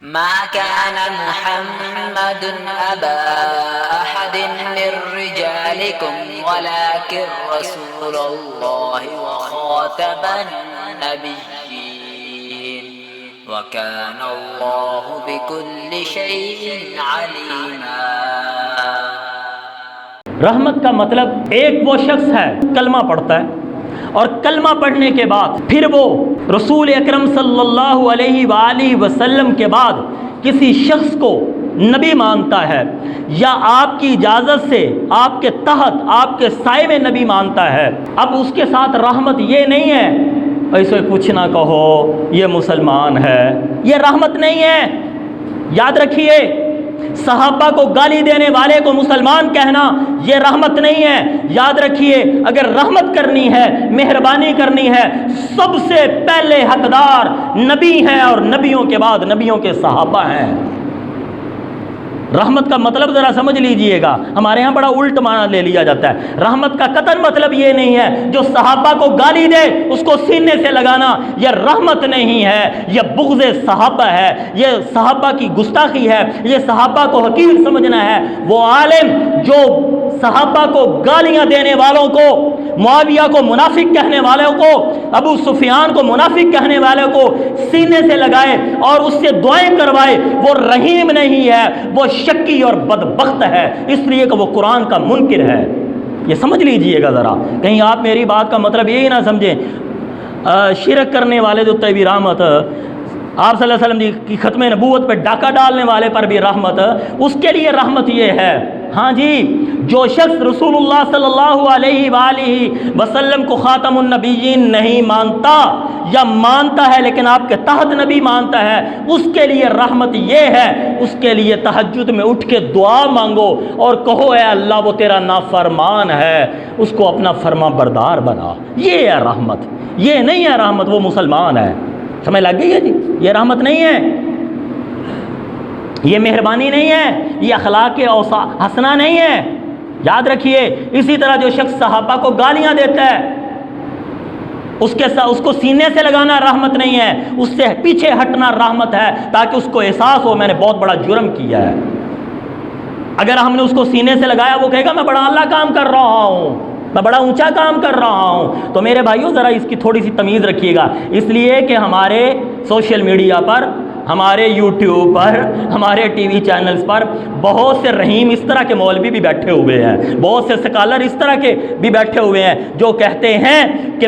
ما كان محمد أبا أحد من رجالكم ولكن رسول الله وخاتم النبيين وكان الله بكل شيء عليما۔ رحمت کا مطلب ایک وہ شخص ہے کلمہ پڑھتا ہے اور کلمہ پڑھنے کے بعد پھر وہ رسول اکرم صلی اللہ علیہ وآلہ وسلم کے بعد کسی شخص کو نبی مانتا ہے یا آپ کی اجازت سے آپ کے تحت آپ کے سائے میں نبی مانتا ہے، اب اس کے ساتھ رحمت یہ نہیں ہے ایسے کچھ نہ کہو یہ مسلمان ہے، یہ رحمت نہیں ہے۔ یاد رکھیے، صحابہ کو گالی دینے والے کو مسلمان کہنا یہ رحمت نہیں ہے۔ یاد رکھیے، اگر رحمت کرنی ہے، مہربانی کرنی ہے، سب سے پہلے حقدار نبی ہیں اور نبیوں کے بعد نبیوں کے صحابہ ہیں۔ رحمت کا مطلب ذرا سمجھ لیجئے گا، ہمارے ہاں بڑا الٹ معنی لے لیا جاتا ہے۔ رحمت کا قطعاً مطلب یہ نہیں ہے جو صحابہ کو گالی دے اس کو سینے سے لگانا، یہ رحمت نہیں ہے، یہ بغض صحابہ ہے، یہ صحابہ کی گستاخی ہے، یہ صحابہ کو حقیر سمجھنا ہے۔ وہ عالم جو صحابہ کو گالیاں دینے والوں کو، معاویہ کو منافق کہنے والوں کو، ابو سفیان کو منافق کہنے والوں کو سینے سے لگائے اور اس سے دعائیں کروائے، وہ رحیم نہیں ہے، وہ شکی اور بدبخت ہے، اس لیے کہ وہ قرآن کا منکر ہے۔ یہ سمجھ لیجئے گا ذرا، کہیں آپ میری بات کا مطلب یہی نہ سمجھیں شرک کرنے والے جو بھی رحمت، آپ صلی اللہ علیہ وسلم کی ختم نبوت پہ ڈاکہ ڈالنے والے پر بھی رحمت، اس کے لیے رحمت یہ ہے۔ ہاں جی، جو شخص رسول اللہ صلی اللہ علیہ وآلہ وسلم کو خاتم النبیین نہیں مانتا یا مانتا ہے لیکن آپ کے تحت نبی مانتا ہے، اس کے لیے رحمت یہ ہے، اس کے لیے تہجد میں اٹھ کے دعا مانگو اور کہو اے اللہ وہ تیرا نافرمان ہے، اس کو اپنا فرما بردار بنا۔ یہ ہے رحمت، یہ نہیں ہے رحمت وہ مسلمان ہے۔ سمجھ لگ گئی ہے جی؟ یہ رحمت نہیں ہے، یہ مہربانی نہیں ہے، یہ اخلاق حسنہ نہیں ہے۔ یاد رکھیے، اسی طرح جو شخص صحابہ کو گالیاں دیتا ہے اس کو سینے سے لگانا رحمت نہیں ہے، اس سے پیچھے ہٹنا رحمت ہے، تاکہ اس کو احساس ہو میں نے بہت بڑا جرم کیا ہے۔ اگر ہم نے اس کو سینے سے لگایا، وہ کہے گا میں بڑا اعلیٰ کام کر رہا ہوں، میں بڑا اونچا کام کر رہا ہوں۔ تو میرے بھائیوں ذرا اس کی تھوڑی سی تمیز رکھیے گا، اس لیے کہ ہمارے سوشل میڈیا پر، ہمارے یوٹیوب پر، ہمارے ٹی وی چینلز پر بہت سے رحیم اس طرح کے مولوی بھی بیٹھے ہوئے ہیں، بہت سے سکالر اس طرح کے بھی بیٹھے ہوئے ہیں جو کہتے ہیں کہ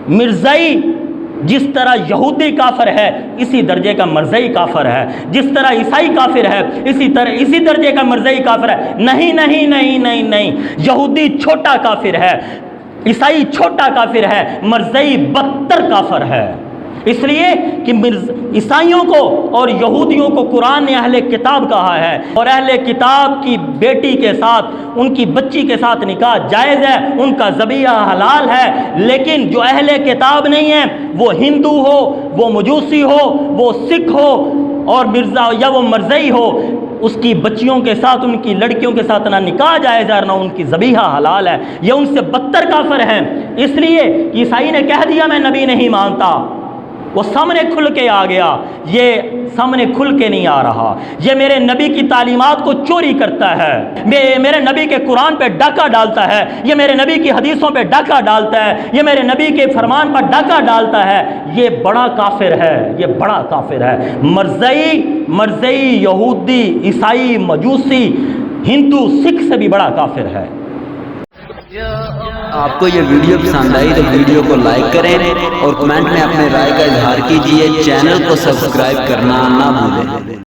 مرزائی جس طرح یہودی کافر ہے اسی درجے کا مرزائی کافر ہے، جس طرح عیسائی کافر ہے اسی درجے کا مرزائی کافر ہے۔ نہیں نہیں نہیں نہیں نہیں، یہودی چھوٹا کافر ہے، عیسائی چھوٹا کافر ہے، مرزائی بدتر کافر ہے۔ اس لیے کہ عیسائیوں کو اور یہودیوں کو قرآن نے اہل کتاب کہا ہے، اور اہل کتاب کی بیٹی کے ساتھ، ان کی بچی کے ساتھ نکاح جائز ہے، ان کا ذبیحہ حلال ہے، لیکن جو اہل کتاب نہیں ہے، وہ ہندو ہو، وہ مجوسی ہو، وہ سکھ ہو اور مرزا یا وہ مرزائی ہو، اس کی بچیوں کے ساتھ، ان کی لڑکیوں کے ساتھ نہ نکاح جائز ہے نہ ان کی ذبیحہ حلال ہے، یہ ان سے بدتر کافر ہیں۔ اس لیے عیسائی نے کہہ دیا میں نبی نہیں مانتا، وہ سامنے کھل کے آ گیا، یہ سامنے کھل کے نہیں آ رہا، یہ میرے نبی کی تعلیمات کو چوری کرتا ہے، میرے نبی کے قرآن پہ ڈاکہ ڈالتا ہے، یہ میرے نبی کی حدیثوں پہ ڈاکہ ڈالتا ہے، یہ میرے نبی کے فرمان پر ڈاکہ ڈالتا ہے، یہ بڑا کافر ہے، یہ بڑا کافر ہے۔ مرزائی یہودی عیسائی مجوسی ہندو سکھ سے بھی بڑا کافر ہے۔ آپ کو یہ ویڈیو پسند آئی تو ویڈیو کو لائک کریں اور کمنٹ میں اپنے رائے کا اظہار کیجیے، چینل کو سبسکرائب کرنا نہ بھولیں۔